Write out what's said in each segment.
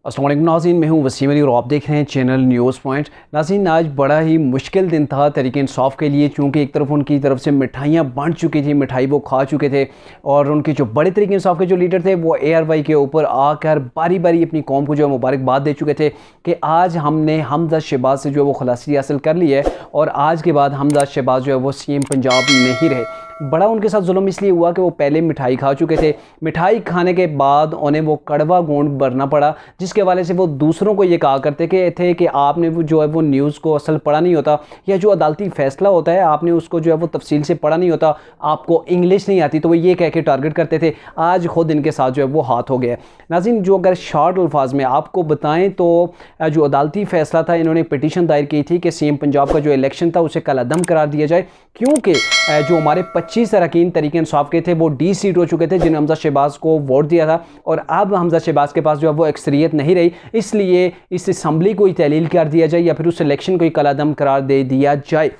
अस्सलाम वालेकुम नाज़रीन, मैं हूं वसीम अली और आप देख रहे हैं चैनल न्यूज़ पॉइंट। नाज़रीन, आज बड़ा ही मुश्किल दिन था तहरीक इंसाफ के लिए, क्योंकि एक तरफ उनकी तरफ से मिठाइयाँ बांट चुकी थी, मिठाई वो खा चुके थे और उनके जो बड़े तहरीक इंसाफ के जो लीडर थे वो ARY के ऊपर आकर बारी बारी अपनी कौम को जो है मुबारकबाद दे चुके थे कि आज हमने हमजा शहबाज से जो है वो खलासी हासिल कर ली है और आज के बाद हमजा शहबाज जो है वो CM पंजाब नहीं रहे। बड़ा उनके साथ जुल्म इसलिए हुआ कि वो पहले मिठाई खा चुके थे, मिठाई खाने के बाद उन्हें वो कड़वा घूंट भरना पड़ा, जिसके हवाले से वो दूसरों को ये कहा करते कि आपने वो जो है वो न्यूज़ को असल पढ़ा नहीं होता, या जो अदालती फ़ैसला होता है आपने उसको जो है वो तफसील से पढ़ा नहीं होता, आपको इंग्लिश नहीं आती। तो वो ये कह के टारगेट करते थे। आज ख़ुद इनके साथ जो है वो हाथ हो गया। नाज़रीन, जो अगर शॉर्ट अल्फाज में आपको बताएँ तो जो अदालती फ़ैसला था, इन्होंने पिटीशन दायर की थी कि CM पंजाब का जो इलेक्शन था उसे कलअदम करार दिया जाए, क्योंकि जो हमारे 25 अरकान तहरीक इंसाफ के थे वो डिसीट हो चुके थे जिन्होंने हमजा शहबाज को वोट दिया था, और अब हमजा शहबाज के पास जो है वो अक्सरियत नहीं रही, इसलिए इस असम्बली को ही तहलील कर दिया जाए या फिर उस इलेक्शन को ही कलअदम करार दे दिया जाए।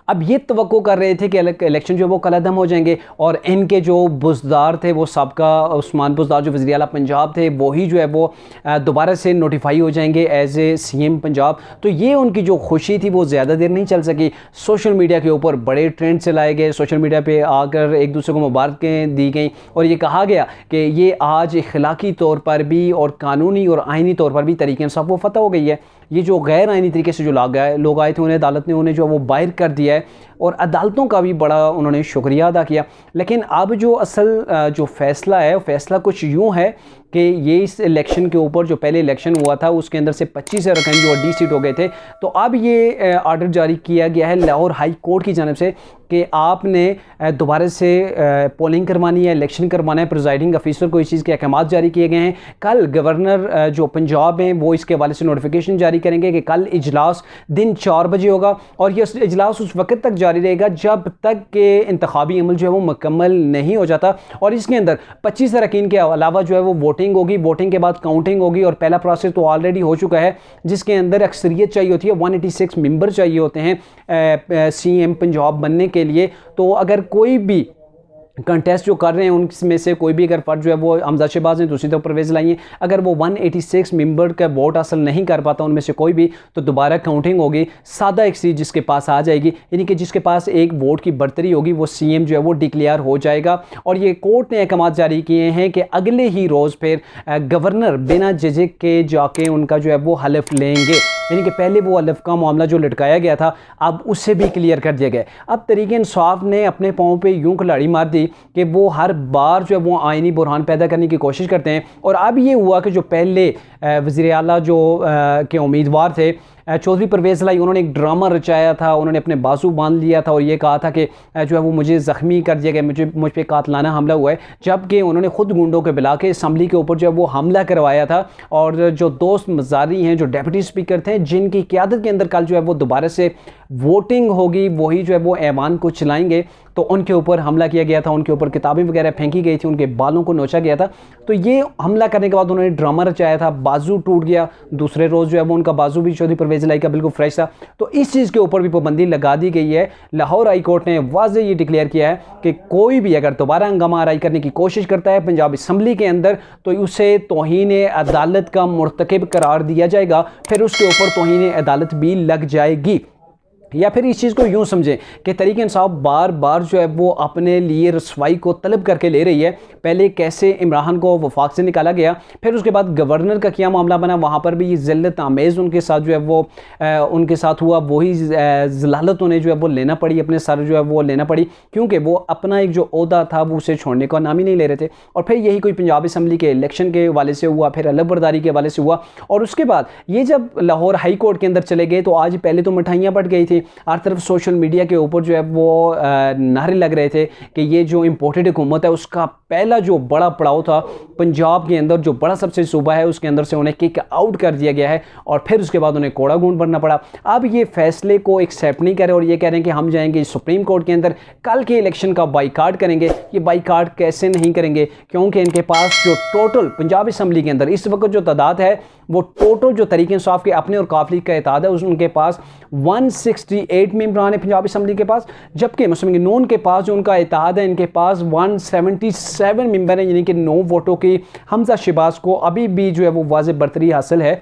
अब ये तवक्को कर रहे थे कि इलेक्शन जो है वो कलअदम हो जाएंगे और इनके जो बुज़दार थे, वो सबका उस्मान बुज़दार जो वज़ीर आला पंजाब थे, वही जो है वो दोबारा से नोटिफाई हो जाएंगे एज ए CM पंजाब। तो ये उनकी जो खुशी थी वो ज़्यादा देर नहीं चल सकी। सोशल मीडिया के ऊपर बड़े ट्रेंड चलाए गए, सोशल मीडिया पे आकर एक दूसरे को मुबारकें दी गई और ये कहा गया कि ये आज इखलाकी तौर पर भी और कानूनी और आइनी तौर पर भी तहरीक इंसाफ वो फतह हो गई है। ये जो गैर आइनी तरीके से जो लोग आए थे, उन्हें अदालत ने उन्हें जो वो बाहर कर दिया है और अदालतों का भी बड़ा उन्होंने शुक्रिया अदा किया। लेकिन अब जो असल जो फ़ैसला है, वो फ़ैसला कुछ यूँ है कि ये इस इलेक्शन के ऊपर जो पहले इलेक्शन हुआ था उसके अंदर से 25 अरकान जो डिसीट हो गए थे, तो अब ये आर्डर जारी किया गया है लाहौर हाई कोर्ट की जानिब से कि आपने दोबारा से पोलिंग करवानी है, इलेक्शन करवाना है। प्रिजाइडिंग अफीसर को इस चीज़ के अहकाम जारी किए गए हैं। कल गवर्नर जो पंजाब हैं वो इसके हवाले से नोटिफिकेशन जारी करेंगे कि कल इजलास दिन 4 बजे होगा और ये इजलास उस वक्त तक जारी रहेगा जब तक कि इंतखाबी अमल जो है वो मुकम्मल नहीं हो जाता। और इसके अंदर 25 अरकान के अलावा जो है वो वोटिंग होगी, वोटिंग के बाद काउंटिंग होगी और पहला प्रोसेस तो ऑलरेडी हो चुका है, जिसके अंदर अक्सरियत चाहिए होती है। 186 मेंबर चाहिए होते हैं CM पंजाब बनने के लिए। तो अगर कोई भी कंटेस्ट जो कर रहे हैं उनमें से कोई भी अगर फर्द जो है वो हमजा शहबाज ने दूसरी तरफ परवेज़ लाई है, अगर वो 186 मेंबर का वोट हासिल नहीं कर पाता उनमें से कोई भी, तो दोबारा काउंटिंग होगी। सादा एक सीट जिसके पास आ जाएगी, यानी कि जिसके पास एक वोट की बढ़तरी होगी, वो CM जो है वो डिक्लेयर हो जाएगा। और ये कोर्ट ने अहकाम जारी किए हैं कि अगले ही रोज़ फिर गवर्नर बिना झिझक के जाके उनका जो है वो हलफ लेंगे, यानी कि पहले वो हलफ का मामला जो लटकाया गया था अब उससे भी क्लियर कर दिया गया। अब तहरीक इंसाफ ने अपने पाँव पे यूं खिलाड़ी मार दी कि वो हर बार जो है वो आइनी बुरहान पैदा करने की कोशिश करते हैं। और अब ये हुआ कि जो पहले वज़ीर आला जो के उम्मीदवार थे चौधरी परवेज़ लाई, उन्होंने एक ड्रामा रचाया था, उन्होंने अपने बाजू बांध लिया था और ये कहा था कि जो है वो मुझे ज़ख्मी कर दिया गया, मुझ पे कातलाना हमला हुआ है, जबकि उन्होंने ख़ुद गुंडों के बुला के असम्बली के ऊपर जो है वो हमला करवाया था। और जो दोस्त मज़ारी हैं, जो डेप्यूटी स्पीकर थे, जिनकी क़यादत के अंदर कल जो है वो दोबारा से वोटिंग होगी, वही जो है वो ऐवान को चलाएँगे, तो उनके ऊपर हमला किया गया था, उनके ऊपर किताबें वगैरह फेंकी गई थी, उनके बालों को नोचा गया था। तो ये हमला करने के बाद उन्होंने ड्रामा रचाया था, बाजू टूट गया, दूसरे रोज़ जो है वो उनका बाजू भी चौधरी परवेज़ लाई का बिल्कुल फ्रेश था। तो इस चीज़ के ऊपर भी पाबंदी लगा दी गई है। लाहौर हाई कोर्ट ने वाज़ेह ये डिक्लेयर किया है कि कोई भी अगर दोबारा हंगामा आराई करने की कोशिश करता है पंजाब असम्बली के अंदर, तो उसे तौहीन अदालत का मुर्तकिब करार दिया जाएगा, फिर उसके ऊपर तौहीन अदालत भी लग जाएगी। या फिर इस चीज़ को यूँ समझें कि तहरीक इंसाफ बार बार जो है वो अपने लिए रसवाई को तलब करके ले रही है। पहले कैसे इमरान को वफाक से निकाला गया, फिर उसके बाद गवर्नर का क्या मामला बना, वहाँ पर भी ये ज़िल्लत आमेज़ उनके साथ जो है वो उनके साथ हुआ, वही ज़लालत उन्हें जो है वो लेना पड़ी, अपने सर जो है वो लेना पड़ी, क्योंकि वो अपना एक जो ओहदा था वो उसे छोड़ने का नाम ही नहीं ले रहे थे। और फिर यही कोई पंजाब असम्बली के इलेक्शन के हवाले से हुआ, फिर अलग-बर्दारी के हवाले से हुआ, और उसके बाद ये जब लाहौर हाई कोर्ट के अंदर चले गए तो आज पहले तो मिठाइयाँ बट गई थी, हर तरफ सोशल मीडिया के ऊपर जो है वो नारे लग रहे थे कि ये जो इम्पोर्टेड हुकूमत है उसका पहला जो बड़ा पड़ाव था पंजाब के अंदर, जो बड़ा सबसे सूबा है उसके अंदर से उन्हें किक आउट कर दिया गया है और फिर उसके बाद उन्हें कोड़ा घूंट भरना पड़ा। अब ये फैसले को एक्सेप्ट नहीं कर रहे और ये कह रहे हैं कि हम जाएंगे सुप्रीम कोर्ट के अंदर, कल के इलेक्शन का बाइकाट करेंगे। ये बाइकाट कैसे नहीं करेंगे, क्योंकि इनके पास जो टोटल पंजाब असम्बली के अंदर इस वक्त जो तादाद है वो टोटल जो तहरीक इंसाफ के अपने और काफिली का इत्तेहाद है उनके पास 68 मेंबरान है पंजाब असम्बली के पास, जबकि मुस्लिम लीग नून के पास जो उनका इत्तेहाद है, इनके पास 177 मेंबर हैं, यानी कि 9 वोटों की हमजा शहबाज को अभी भी जो है वो वाज़ेह बरतरी हासिल है।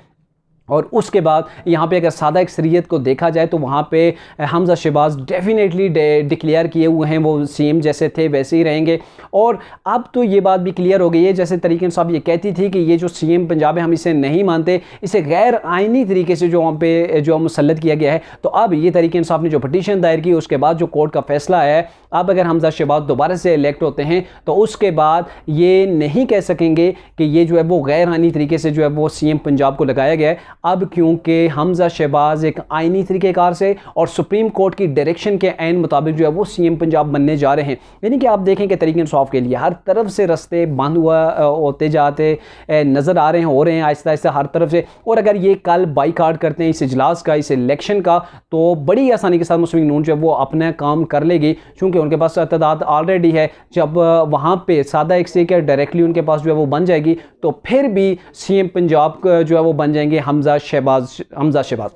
और उसके बाद यहाँ पे अगर सादा अक्सरियत को देखा जाए तो वहाँ पे हमजा शहबाज डेफिनेटली डिक्लेयर किए हुए हैं, वो सीएम जैसे थे वैसे ही रहेंगे। और अब तो ये बात भी क्लियर हो गई है, जैसे तरीक़े साहब ये कहती थी कि ये जो सीएम पंजाब है हम इसे नहीं मानते, इसे गैर आइनी तरीके से जो हम पे जो मुसल्लत किया गया है। तो अब ये तरीक़े साहब ने जो पटिशन दायर की, उसके बाद जो कोर्ट का फैसला है, अब अगर हमजा शहबाज दोबारा से इलेक्ट होते हैं तो उसके बाद ये नहीं कह सकेंगे कि ये जो है वो गैर आइनी तरीके से जो है वो सीएम पंजाब को लगाया गया है। अब क्योंकि हमजा शहबाज एक आइनी तरीक़ेकार से और सुप्रीम कोर्ट की डायरेक्शन के ऐन मुताबिक जो है वो सीएम पंजाब बनने जा रहे हैं, यानी कि आप देखें कि तरीक़े इंसाफ के लिए हर तरफ से रास्ते बंद होते जाते नज़र आ रहे हैं, हो रहे हैं आहिस्ता आहिस्ता हर तरफ से। और अगर ये कल बाईकाट करते हैं इस इजलास का, इस इलेक्शन का, तो बड़ी आसानी के साथ मुस्लिम लीग नून जो है वो अपना काम कर लेगी, क्योंकि उनके पास तादाद ऑलरेडी है। जब वहाँ पे सादा एक से क्या डायरेक्टली उनके पास जो है वो बन जाएगी, तो फिर भी सीएम पंजाब जो है वो बन जाएंगे हमजा शहबाज।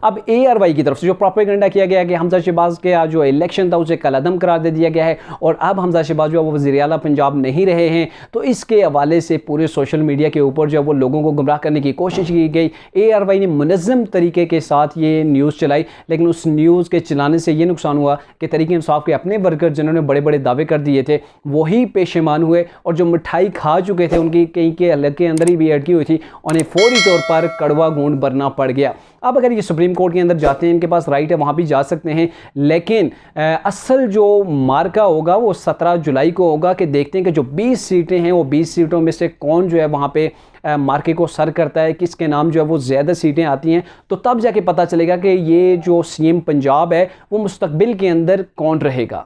अब ARY की तरफ से जो प्रोपेगेंडा किया गया कि हमजा शहबाज के जो इलेक्शन था उसे कलअदम करार दे दिया गया है और अब हमजा शहबाज जो है वो वज़ीर आला पंजाब नहीं रहे हैं, तो इसके हवाले से पूरे सोशल मीडिया के ऊपर जो है वो लोगों को गुमराह करने की कोशिश की गई। ARY ने मुनज़्ज़म तरीके के साथ ये न्यूज़ चलाई, लेकिन उस न्यूज़ के चलाने से ये नुकसान हुआ कि तहरीक इंसाफ के अपने वर्कर जिन्होंने बड़े बड़े दावे कर दिए थे वही पेशेमान हुए, और जो मिठाई खा चुके थे उनकी कहीं के हलके अंदर ही भी अटकी हुई थी, उन्हें फौरी तौर पर कड़वा घूंट भरना पड़ गया। अब अगर ये सुप्रीम कोर्ट के अंदर जाते हैं, इनके पास राइट है, वहाँ भी जा सकते हैं, लेकिन असल जो मार्का होगा वो 17 जुलाई को होगा कि देखते हैं कि जो 20 सीटें हैं वो 20 सीटों में से कौन जो है वहाँ पे मार्के को सर करता है, किसके नाम जो है वो ज़्यादा सीटें आती हैं। तो तब जाके पता चलेगा कि ये जो सीएम पंजाब है वो मुस्तकबिल के अंदर कौन रहेगा।